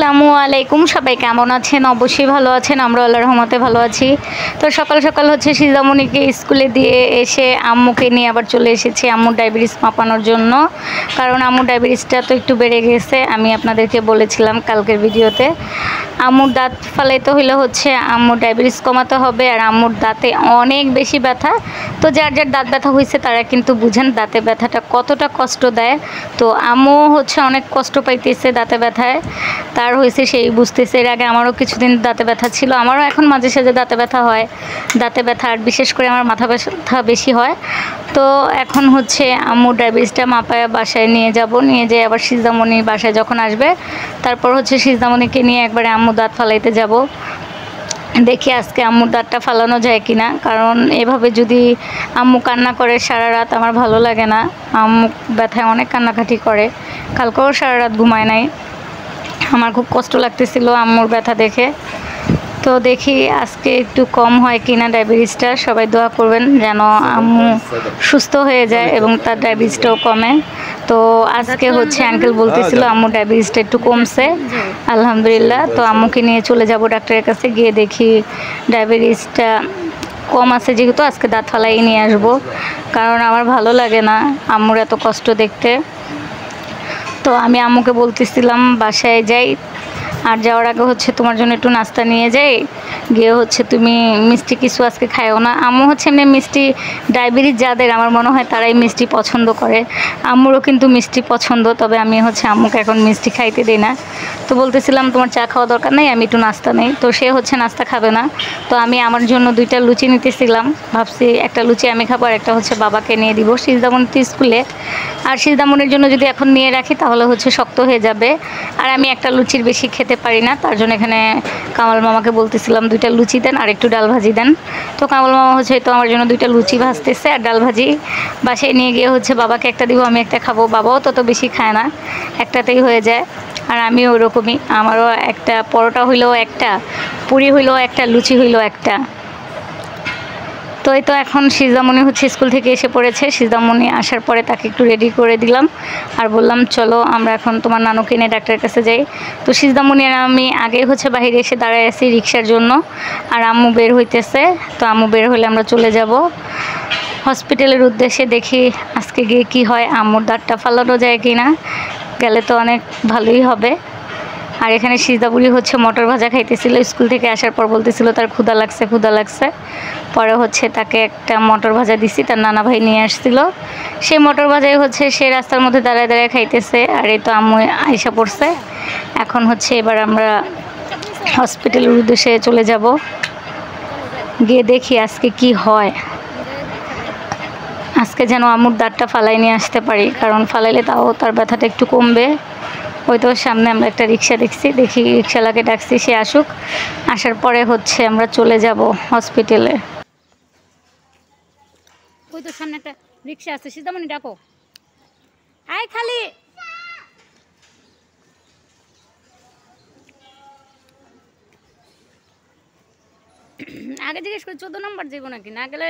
আসসালামু আলাইকুম, সবাই কেমন আছেন? অবশ্যই ভালো আছেন, আমরা আল্লাহর রহমতে ভালো আছি। তো সকাল সকাল হচ্ছে সিজামণিকে স্কুলে দিয়ে এসে আম্মুকে নিয়ে আবার চলে এসেছি আম্মুর ডায়াবেটিস মাপানোর জন্য। কারণ আম্মুর ডায়াবেটিসটা তো একটু বেড়ে গেছে, আমি আপনাদেরকে বলেছিলাম কালকের ভিডিওতে। আম্মুর দাঁত ফালাইতে হইলে হচ্ছে আম্মুর ডায়াবেটিস কমাতে হবে, আর আম্মুর দাঁতে অনেক বেশি ব্যথা। তো যার যার দাঁত ব্যথা হয়েছে তারা কিন্তু বুঝেন দাঁতে ব্যথাটা কতটা কষ্ট দেয়। তো আম্মু হচ্ছে অনেক কষ্ট পাইতেছে দাঁতে ব্যথায়, তার হয়েছে সেই বুঝতেছে। এর আগে আমারও কিছুদিন দাঁতে ব্যথা ছিল, আমারও এখন মাঝে সাঝে দাঁতে ব্যথা হয়। দাঁতে ব্যথা আর বিশেষ করে আমার মাথা ব্যথা বেশি হয়। তো এখন হচ্ছে আম্মুর ডায়াবেটিসটা মাপায় বাসায় নিয়ে যাব, নিয়ে যেয়ে আবার সিজামণি বাসায় যখন আসবে তারপর হচ্ছে সিজামণিকে নিয়ে একবারে আম্মু দাঁত ফালাইতে যাব। দেখি আজকে আম্মুর দাঁতটা ফালানো যায় কি না, কারণ এভাবে যদি আম্মু কান্না করে সারা রাত আমার ভালো লাগে না। আম্মু ব্যথায় অনেক কান্নাকাটি করে, কালকেও সারা রাত ঘুমায় নাই। আমার খুব কষ্ট লাগতেছিল আম্মুর ব্যথা দেখে। তো দেখি আজকে একটু কম হয় কিনা ডায়াবেটিসটা, সবাই দোয়া করবেন যেন আম্মু সুস্থ হয়ে যায় এবং তার ডায়াবেটিসটাও কমে। তো আজকে হচ্ছে আঙ্কেল বলতেছিল আম্মুর ডায়াবেটিসটা একটু কমছে, আলহামদুলিল্লাহ। তো আম্মুকে নিয়ে চলে যাব ডাক্তারের কাছে, গিয়ে দেখি ডায়াবেটিসটা কম আছে যেহেতু আজকে দাঁত ফালাই নিয়ে আসবো, কারণ আমার ভালো লাগে না আম্মুর এত কষ্ট দেখতে। তো আমি আম্মুকে বলতেছিলাম বাসায় যাই, আর যাওয়ার আগে হচ্ছে তোমার জন্য একটু নাস্তা নিয়ে যাই, গিয়ে হচ্ছে তুমি মিষ্টি কিছু আজকে খায়ও না। আম্মু হচ্ছে এমনি মিষ্টি, ডায়াবেটিস যাদের আমার মনে হয় তারাই মিষ্টি পছন্দ করে। আম্মুরও কিন্তু মিষ্টি পছন্দ, তবে আমি হচ্ছে আম্মুকে এখন মিষ্টি খাইতে দিই না। তো বলতেছিলাম তোমার চা খাওয়া দরকার নেই, আমি একটু নাস্তা নেই। তো সে হচ্ছে নাস্তা খাবে না, তো আমি আমার জন্য 2টা লুচি নিতেছিলাম। ভাবছি একটা লুচি আমি খাবো আর একটা হচ্ছে বাবাকে নিয়ে দিব সিজদামণি স্কুলে। আর সিজদামণির জন্য যদি এখন নিয়ে রাখি তাহলে হচ্ছে শক্ত হয়ে যাবে, আর আমি একটা লুচির বেশি খেতে পারি না। তার জন্য এখানে কামাল মামাকে বলতেছিলাম 2টা লুচি দেন আর একটু ডাল ভাজি দেন। তো কামাল মামা হচ্ছে তো আমার জন্য 2টা লুচি ভাজতেছে আর ডাল ভাজি। বাসায় নিয়ে গিয়ে হচ্ছে বাবাকে একটা দিব, আমি একটা খাবো। বাবাও তত বেশি খায় না, একটাতেই হয়ে যায়। আর আমিও ওরকমই, আমারও একটা পরোটা হইলেও একটা, পুরি হইলেও একটা, লুচি হইলেও একটা। তো এই তো এখন সিজামণি হচ্ছে স্কুল থেকে এসে পড়েছে। সিজামণি আসার পরে তাকে একটু রেডি করে দিলাম আর বললাম চলো আমরা এখন তোমার নানুকে নিয়ে ডাক্তারের কাছে যাই। তো সিজামণি আর আমি আগে হচ্ছে বাইরে এসে দাঁড়ায় আছি রিক্সার জন্য, আর আম্মু বের হইতেছে। তো আম্মু বের হলে আমরা চলে যাব হসপিটালের উদ্দেশ্যে। দেখি আজকে গিয়ে কি হয়, আম্মুর দাঁতটা ফালানো যায় কি না, গেলে তো অনেক ভালোই হবে। আর এখানে সিজাবুড়ি হচ্ছে মটর ভাজা খাইতেছিল, স্কুল থেকে আসার পর বলতেছিল তার ক্ষুধা লাগছে ক্ষুধা লাগছে। পরে হচ্ছে তাকে একটা মটর ভাজা দিছি, তার নানা ভাই নিয়ে আসছিল। সেই মটর ভাজাই হচ্ছে সে রাস্তার মধ্যে দাঁড়ায় দাঁড়ায় খাইতেছে। আর এই তো আম্মু আইসা পড়ছে। এখন হচ্ছে এবার আমরা হসপিটালের উদ্দেশ্যে চলে যাব, গিয়ে দেখি আজকে কি হয়। আজকে যেন আম্মুর দাঁতটা ফালাই নিয়ে আসতে পারি, কারণ ফালাইলে তাও তার ব্যথাটা একটু কমবে। ওই তো সামনে আমরা একটা রিক্সা দেখছি, দেখি রিক্সাওয়ালাকে ডাকছি, সে আসুক। আসার পরে হচ্ছে আমরা চলে যাব হসপিটালে। ওই তো সামনে একটা রিক্সা আছে, সিজামণি ডাকো, আয় খালি। আগে জিজ্ঞেস করি 14 নম্বর যাবো নাকি, না গেলে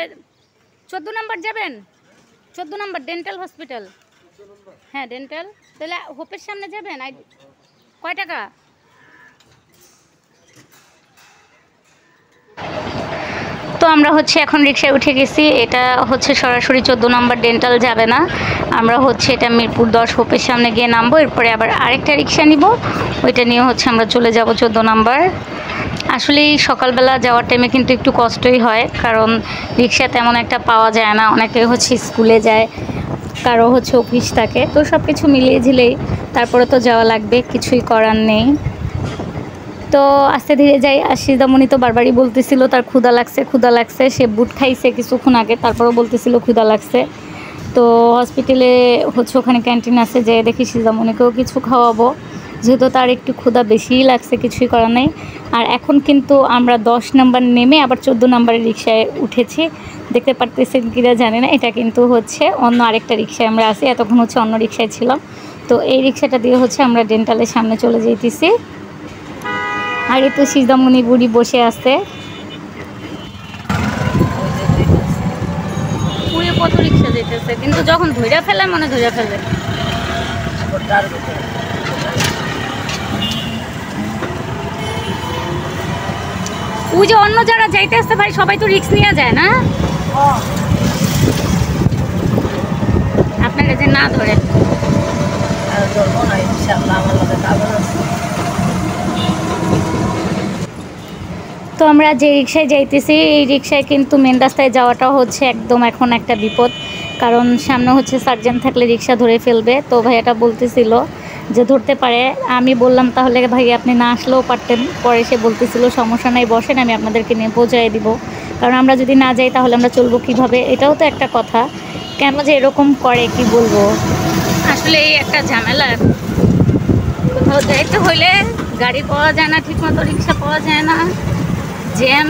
14 নম্বর যাবেন? 14 নম্বর ডেন্টাল হসপিটাল। হ্যাঁ ডেন্টাল, তাহলে হোপের সামনে যাবেন। কয় টাকা? তো আমরা হচ্ছে এখন রিক্সায় উঠে গেছি। এটা হচ্ছে সরাসরি 14 নম্বর ডেন্টাল যাবে না, আমরা হচ্ছে এটা মিরপুর 10 হোপের সামনে গিয়ে নামবো, এরপরে আবার আরেকটা রিক্সা নিব, ওইটা নিয়ে হচ্ছে আমরা চলে যাব 14 নম্বর। আসলে সকালবেলা যাওয়ার টাইমে কিন্তু একটু কষ্টই হয়, কারণ রিক্সা তেমন একটা পাওয়া যায় না। অনেকে হচ্ছে স্কুলে যায়, কারো হচ্ছে অফিস থাকে, তো সব কিছু মিলিয়ে ঝিলেই তারপরে তো যাওয়া লাগবে, কিছুই করার নেই। তো আস্তে ধীরে যাই। আর সিজামণি তো বারবারই বলতেছিল তার ক্ষুধা লাগছে ক্ষুধা লাগছে, সে বুট খাইছে কিছুক্ষণ আগে, তারপরেও বলতেছিল ক্ষুধা লাগছে। তো হসপিটালে হচ্ছে ওখানে ক্যান্টিন আছে, যে দেখি সিজামণিকেও কিছু খাওয়াবো, যেহেতু তার একটু ক্ষুধা বেশিই লাগছে, কিছুই করার নেই। আর এখন কিন্তু আমরা 10 নম্বর নেমে আবার 14 নম্বরের রিক্সায় উঠেছি, দেখতে পারতেছেন কিনা জানি না। এটা কিন্তু হচ্ছে অন্য আরেকটা রিক্সায় আমরা আছি, এতক্ষণ হচ্ছে অন্য রিক্সায় ছিলাম। তো এই রিক্সাটা দিয়ে হচ্ছে আমরা ডেন্টালের সামনে চলে যেতেছি। আর এই তো সিজামণি বুড়ি বসে আছে। কত রিক্সা যেতেছে, কিন্তু যখন ধইরা ফেলে মনে ধইরা ফেলে। ওই যে অন্য যারা যাইতে আসছে ভাই সবাই তো রিস্ক নিয়ে যায় না, আপনারা যে না ধরে। তো আমরা যে রিক্সায় যাইতেছি এই রিক্সায় কিন্তু মেন রাস্তায় যাওয়াটাও হচ্ছে একদম এখন একটা বিপদ, কারণ সামনে হচ্ছে সার্জেন্ট থাকলে রিক্সা ধরে ফেলবে। তো ভাইয়াটা বলতেছিল যে ধরতে পারে, আমি বললাম তাহলে ভাই আপনি না আসলেও পারতেন। পরে সে বলতেছিল সমস্যা নাই, বসেন, আমি আপনাদেরকে নিয়ে পৌঁছায় দিব, কারণ আমরা যদি না যাই তাহলে আমরা চলবো কীভাবে? এটাও তো একটা কথা, কেন যে এরকম করে কি বলবো। আসলে এই একটা ঝামেলা, কোথাও যাইতে হইলে গাড়ি পাওয়া যায় না ঠিকমতো, রিক্সা পাওয়া যায় না, জ্যাম।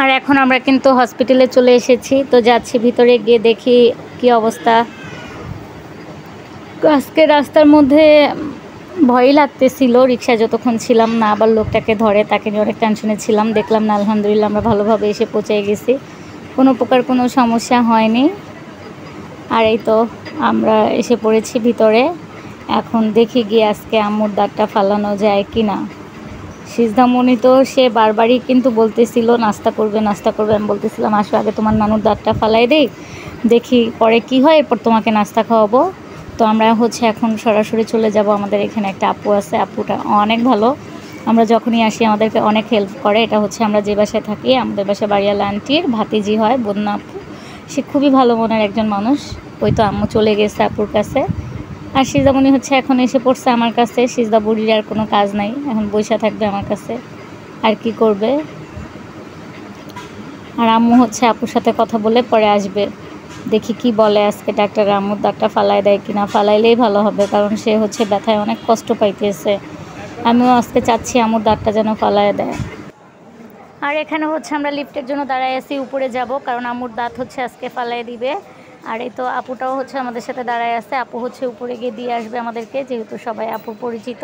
আর এখন আমরা কিন্তু হসপিটালে চলে এসেছি, তো যাচ্ছি ভিতরে, গিয়ে দেখি কি অবস্থা। আজকে রাস্তার মধ্যে ভয়ই লাগতেছিল রিক্সায় যতক্ষণ ছিলাম না, আবার লোকটাকে ধরে, তাকে নিয়ে অনেক টেনশনে ছিলাম। দেখলাম না, আলহামদুলিল্লাহ আমরা ভালোভাবে এসে পৌঁছে গেছি, কোনো প্রকার কোনো সমস্যা হয়নি। আর এই তো আমরা এসে পড়েছি ভিতরে, এখন দেখি গিয়ে আজকে আম্মুর দাঁতটা ফালানো যায় কি না। সিজদামণি তো সে বারবারই কিন্তু বলতেছিল নাস্তা করবে নাস্তা করবে, আমি বলতেছিলাম আসো আগে তোমার নানুর দাঁতটা ফালাই দেই, দেখি পরে কি হয়, এরপর তোমাকে নাস্তা খাওয়াবো। তো আমরা হচ্ছে এখন সরাসরি চলে যাব, আমাদের এখানে একটা আপু আছে, আপুটা অনেক ভালো, আমরা যখনই আসি আমাদেরকে অনেক হেল্প করে। এটা হচ্ছে আমরা যে বাসায় থাকি, আমাদের বাসায় বাড়িওয়ালা আন্টির ভাতিজি হয়, বন্যা আপু, সে খুবই ভালো মনের একজন মানুষ। ওই তো আম্মু চলে গেছে আপুর কাছে, আর সিজদামণি হচ্ছে এখন এসে পড়ছে আমার কাছে। সিজদা বুড়ির আর কোনো কাজ নাই, এখন বৈশা থাকবে আমার কাছে, আর কি করবে। আর আম্মু হচ্ছে আপুর সাথে কথা বলে পরে আসবে, দেখি কি বলে আজকে ডাক্তার, আম্মুর দাঁতটা ফালাই দেয় কিনা। ফালাইলেই ভালো হবে, কারণ সে হচ্ছে ব্যথায় অনেক কষ্ট পাইতেছে। আমিও আজকে চাচ্ছি আম্মুর দাঁতটা যেন ফালাই দেয়। আর এখানে হচ্ছে আমরা লিফটের জন্য দাঁড়ায় আছি, উপরে যাব, কারণ আম্মুর দাঁত হচ্ছে আজকে ফালাই দিবে। আর এই তো আপুটাও হচ্ছে আমাদের সাথে দাঁড়ায় আছে, আপু হচ্ছে উপরে গিয়ে দিয়ে আসবে আমাদেরকে, যেহেতু সবাই আপুর পরিচিত,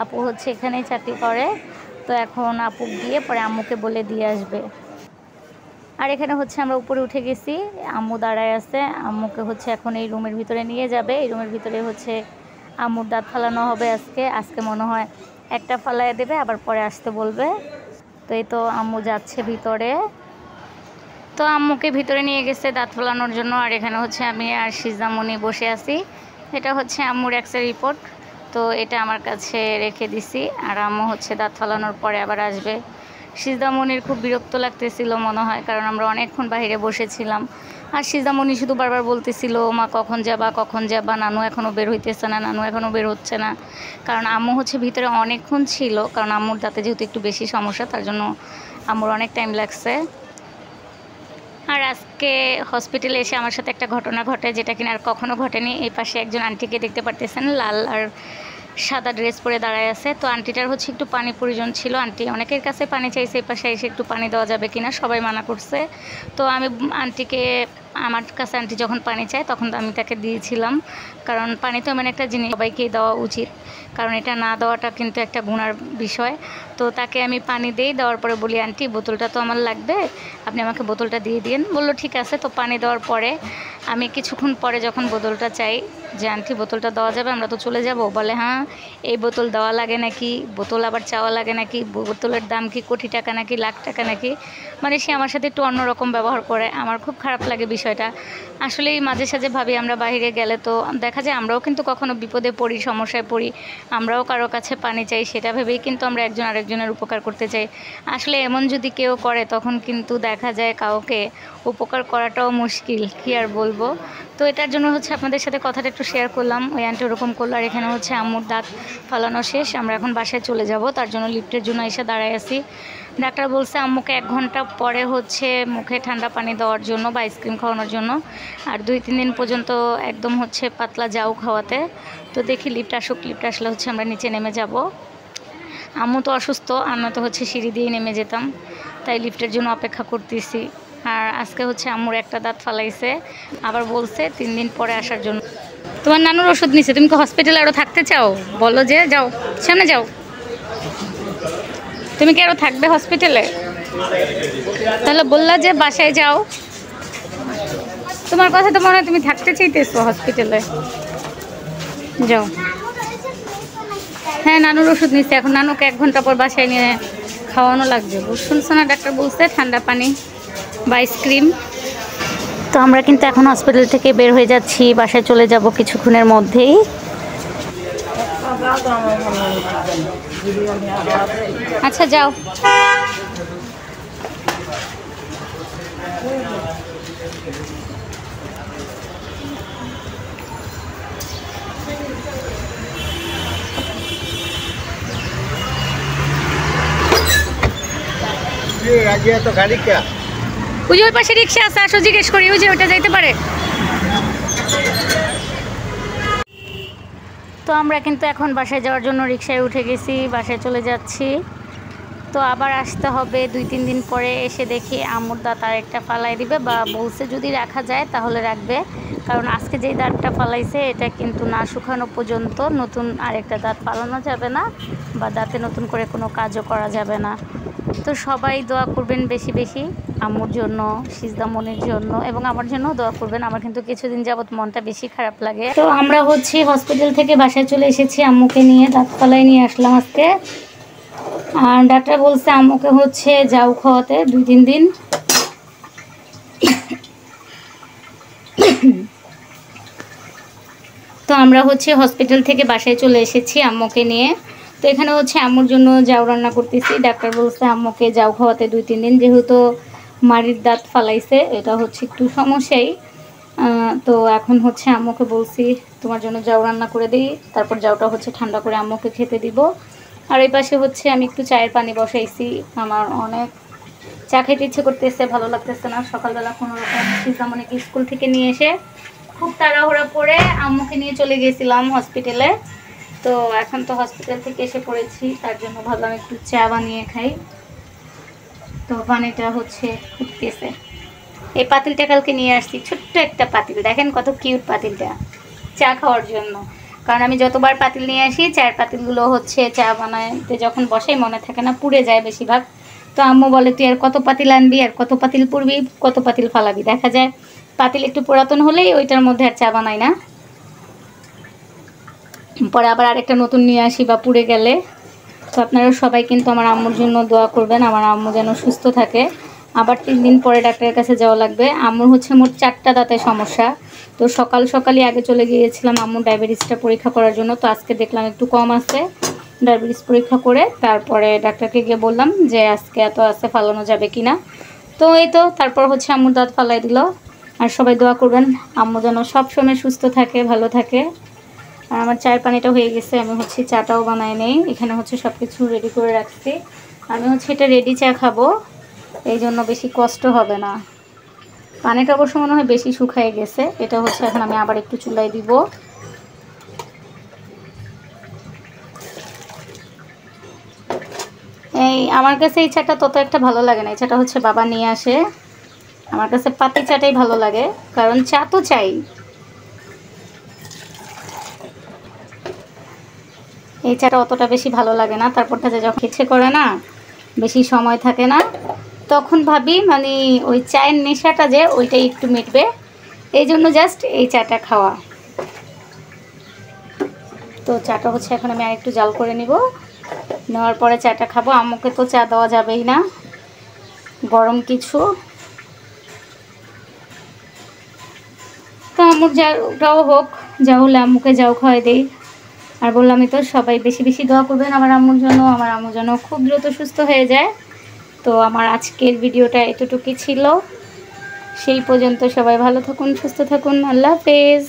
আপু হচ্ছে এখানেই চাকরি করে। তো এখন আপু গিয়ে পরে আম্মুকে বলে দিয়ে আসবে। আর এখানে হচ্ছে আমরা উপরে উঠে গেছি, আম্মু দাঁড়ায় আছে, আম্মুকে হচ্ছে এখন এই রুমের ভিতরে নিয়ে যাবে। এই রুমের ভিতরে হচ্ছে আম্মুর দাঁত ফালানো হবে আজকে মনে হয় একটা ফালাইয়া দেবে, আবার পরে আসতে বলবে। তো এই তো আম্মু যাচ্ছে ভিতরে, তো আম্মুকে ভিতরে নিয়ে গেছে দাঁত ফলানোর জন্য। আর এখানে হচ্ছে আমি আর সিজদামণি বসে আছি, এটা হচ্ছে আম্মুর এক্সরে রিপোর্ট, তো এটা আমার কাছে রেখে দিছি। আর আম্মু হচ্ছে দাঁত ফলানোর পরে আবার আসবে। সিজদামণির খুব বিরক্ত লাগতেছিল মনে হয়, কারণ আমরা অনেকক্ষণ বাইরে বসেছিলাম। আর সিজদামণি শুধু বারবার বলতেছিল মা কখন যাবা, নানু এখনও বের হইতেছে না, নানু এখনও বের হচ্ছে না। কারণ আম্মু হচ্ছে ভিতরে অনেকক্ষণ ছিল, কারণ আম্মুর দাঁতে যেহেতু একটু বেশি সমস্যা, তার জন্য আম্মুর অনেক টাইম লাগছে। আর আজকে হসপিটালে এসে আমার সাথে একটা ঘটনা ঘটে, যেটা কিনা আর কখনো ঘটেনি। এই পাশে একজন আন্টিকে দেখতে পারতেছেন, লাল আর সাদা ড্রেস পরে দাঁড়ায় আছে। তো আন্টিটার হচ্ছে একটু পানি প্রয়োজন ছিল, আন্টি অনেকের কাছে পানি চাইছে, এই পাশে এসে একটু পানি দেওয়া যাবে কিনা, সবাই মানা করছে। তো আমি আন্টিকে, আমার কাছে আন্টি যখন পানি চায় তখন আমি তাকে দিয়েছিলাম, কারণ পানি তো এমন একটা জিনিস সবাইকেই দেওয়া উচিত, কারণ এটা না দেওয়াটা কিন্তু একটা গুনার বিষয়। তো তাকে আমি পানি দেওয়ার পরে বলি আন্টি বোতলটা তো আমার লাগবে, আপনি আমাকে বোতলটা দিয়ে দিন। বললো ঠিক আছে। তো পানি দেওয়ার পরে আমি কিছুক্ষণ পরে যখন বোতলটা চাই যে আন্টি বোতলটা দেওয়া যাবে, আমরা তো চলে যাব, বলে হ্যাঁ এই বোতল দেওয়া লাগে নাকি, বোতল আবার চাওয়া লাগে নাকি, বোতলের দাম কি কোটি টাকা নাকি লাখ টাকা নাকি, মানে সে আমার সাথে একটু অন্যরকম ব্যবহার করে। আমার খুব খারাপ লাগে বিষয়টা। আসলেই মাঝে সাঝে ভাবি আমরা বাইরে গেলে তো দেখা যায় আমরাও কিন্তু কখনো বিপদে পড়ি, সমস্যায় পড়ি, আমরাও কারো কাছে পানি চাই, সেটা ভেবেই কিন্তু আমরা একজন আরেকজন আরেকজনের উপকার করতে চাই। আসলে এমন যদি কেউ করে তখন কিন্তু দেখা যায় কাউকে উপকার করাটাও মুশকিল, কী আর বলবো। তো এটার জন্য হচ্ছে আপনাদের সাথে কথাটা একটু শেয়ার করলাম। ওই আন্টি ওরকম করলো। আর এখানে হচ্ছে আম্মুর দাঁত ফালানো শেষ, আমরা এখন বাসায় চলে যাব, তার জন্য লিফটের জন্য এসে দাঁড়ায় আছি। ডাক্তার বলছে আম্মুকে 1 ঘন্টা পরে হচ্ছে মুখে ঠান্ডা পানি দেওয়ার জন্য বা আইসক্রিম খাওয়ানোর জন্য, আর 2-3 দিন পর্যন্ত একদম হচ্ছে পাতলা জাউ খাওয়াতে। তো দেখি লিফট আসুক, লিফট আসলে হচ্ছে আমরা নিচে নেমে যাব। আম্মু তো অসুস্থ, আমরা তো হচ্ছে সিঁড়ি দিয়েই নেমে যেতাম, তাই লিফটের জন্য অপেক্ষা করতেছি। আর আজকে হচ্ছে আম্মুর একটা দাঁত ফালাইছে, আবার বলছে 3 দিন পরে আসার জন্য। তোমার নানুর ওষুধ নিছে, তুমি কি হসপিটালে আরও থাকতে চাও? বলো যে যাও, সামনে যাও। তুমি কি আরও থাকবে হসপিটালে? তাহলে বললা যে বাসায় যাও। তোমার কথা তো মনে হয় তুমি থাকতে চাইতেছো হসপিটালে। যাও। হ্যাঁ, নানুর ওষুধ নিচ্ছে, এখন নানুকে 1 ঘন্টা পর বাসায় নিয়ে খাওয়ানো লাগবে। শুনছো না, ডাক্তার বলছে ঠান্ডা পানি বা আইসক্রিম। তো আমরা কিন্তু এখন হসপিটাল থেকে বের হয়ে যাচ্ছি, বাসায় চলে যাব কিছুক্ষণের মধ্যেই। আচ্ছা যাও। ওই যে ওই পাশে রিক্সা আছে, আসো জিজ্ঞেস করি, ওই যে ওইটা যাইতে পারে। তো আমরা কিন্তু এখন বাসায় যাওয়ার জন্য রিক্সায় উঠে গেছি, বাসায় চলে যাচ্ছি। তো আবার আসতে হবে 2-3 দিন পরে। এসে দেখি আম্মুর দাঁত আরেকটা ফালাই দিবে, বা বলছে যদি রাখা যায় তাহলে রাখবে, কারণ আজকে যেই দাঁতটা ফালাইছে এটা কিন্তু না শুকানো পর্যন্ত নতুন আরেকটা দাঁত ফালানো যাবে না, বা দাঁতে নতুন করে কোনো কাজও করা যাবে না। তো সবাই দোয়া করবেন বেশি বেশি আম্মুর জন্য, সিজদামনির জন্য, এবং আমার জন্যও দোয়া করবেন। আমার কিন্তু কিছুদিন যাবত মনটা বেশি খারাপ লাগে। তো আমরা হচ্ছে হসপিটাল থেকে বাসায় চলে এসেছি, আম্মুকে নিয়ে দাঁত ফালাই নিয়ে আসলাম আজকে। আর ডাক্তার বলছে আম্মুকে হচ্ছে জাউ খাওয়াতে 2-3 দিন। তো আমরা হচ্ছে হসপিটাল থেকে বাসায় চলে এসেছি আম্মুকে নিয়ে। তো এখানে হচ্ছে আম্মুর জন্য জাউ রান্না করতেছি। ডাক্তার বলছে আম্মুকে জাউ খাওয়াতে 2-3 দিন, যেহেতু মাড়ির দাঁত ফালাইছে, এটা হচ্ছে একটু সমস্যাই। তো এখন হচ্ছে আম্মুকে বলছি তোমার জন্য জাউ রান্না করে দিই, তারপর জাউটা হচ্ছে ঠান্ডা করে আম্মুকে খেতে দিব। আর এই পাশে হচ্ছে আমি একটু চায়ের পানি বসাইছি, আমার অনেক চা খেতে ইচ্ছে করতেছে, ভালো লাগতেছে না। সকালবেলা কোনো রকম সিজামনিকে স্কুল থেকে নিয়ে এসে খুব তাড়াহুড়া করে আম্মুকে নিয়ে চলে গেছিলাম হসপিটালে। তো এখন তো হসপিটাল থেকে এসে পড়েছি, তার জন্য ভাবলাম একটু চা বানিয়ে খাই। তো পানিটা হচ্ছে ফুটতেছে। এই পাতিলটা কালকে নিয়ে আসছি, ছোট্ট একটা পাতিল, দেখেন কত কিউট পাতিলটা, চা খাওয়ার জন্য। কারণ আমি যতবার পাতিল নিয়ে আসি, চায়ের পাতিলগুলো হচ্ছে চা বানাতে যখন বসাই মনে থাকে না, পুড়ে যায় বেশিরভাগ। তো আম্মু বলে তুই আর কত পাতিল আনবি, আর কত পাতিল পুড়বি, কত পাতিল ফালাবি। দেখা যায় পাতিল একটু পুরাতন হলেই ওইটার মধ্যে আর চা বানাই না, পরে আবার আরেকটা নতুন নিয়ে আসি বা পুড়ে গেলে। তো আপনারা সবাই কিন্তু আমার আম্মুর জন্য দোয়া করবেন, আমার আম্মু যেন সুস্থ থাকে। আবার 3 দিন পরে ডাক্তারের কাছে যাওয়া লাগবে। আম্মুর হচ্ছে মোট 4টা দাঁতের সমস্যা। তো সকালই আগে চলে গিয়েছিলাম আম্মুর ডায়াবেটিসটা পরীক্ষা করার জন্য। তো আজকে দেখলাম একটু কম আছে, ডায়াবেটিস পরীক্ষা করে তারপরে ডাক্তারকে গিয়ে বললাম যে আজকে এত আছে, ফালানো যাবে কি না। তো এই তো তারপর হচ্ছে আম্মুর দাঁত ফালাই দিল। আর সবাই দোয়া করবেন আম্মু যেন সবসময় সুস্থ থাকে, ভালো থাকে। আর আমার চায়ের পানিটা হয়ে গেছে, আমি হচ্ছে চাটাও বানাই নেই, এখানে হচ্ছে সব কিছু রেডি করে রাখছি। আমি হচ্ছে এটা রেডি চা খাবো, এই জন্য বেশি কষ্ট হবে না। পানিটা অবশ্য মনে হয় বেশি শুকিয়ে গেছে, এটা হচ্ছে এখন আমি আবার একটু চুলায় দিব। এই আমার কাছে এই চাটা তত একটা ভালো লাগে না, এই চাটা হচ্ছে বাবা নিয়ে আসে। আমার কাছে পাতি চাটাই ভালো লাগে, কারণ চা তো চাই। এই চাটা অতটা বেশি ভালো লাগে না, তারপরটা যে যখন ইচ্ছে করে না, বেশি সময় থাকে না, তখন ভাবি মানে ওই চায়ের নেশাটা যে ওইটাই একটু মিটবে, এই জন্য জাস্ট এই চাটা খাওয়া। তো চাটা হচ্ছে এখন আমি আর একটু জাল করে নিব, নেওয়ার পরে চাটা খাবো। আম্মুকে তো চা দেওয়া যাবেই না, গরম কিছু। তো আম্মুর যাও হোক, যা হলে আম্মুকে যাও খাওয়াই দেই। আর বললামই তো, সবাই বেশি বেশি দোয়া করবেন আমার আম্মুর জন্য, আমার আম্মু যেন খুব দ্রুত সুস্থ হয়ে যায়। তো আমার আজকের ভিডিওটা এতটুকুই ছিল। সেই পর্যন্ত সবাই ভালো থাকুন, সুস্থ থাকুন। আল্লাহ হাফেজ।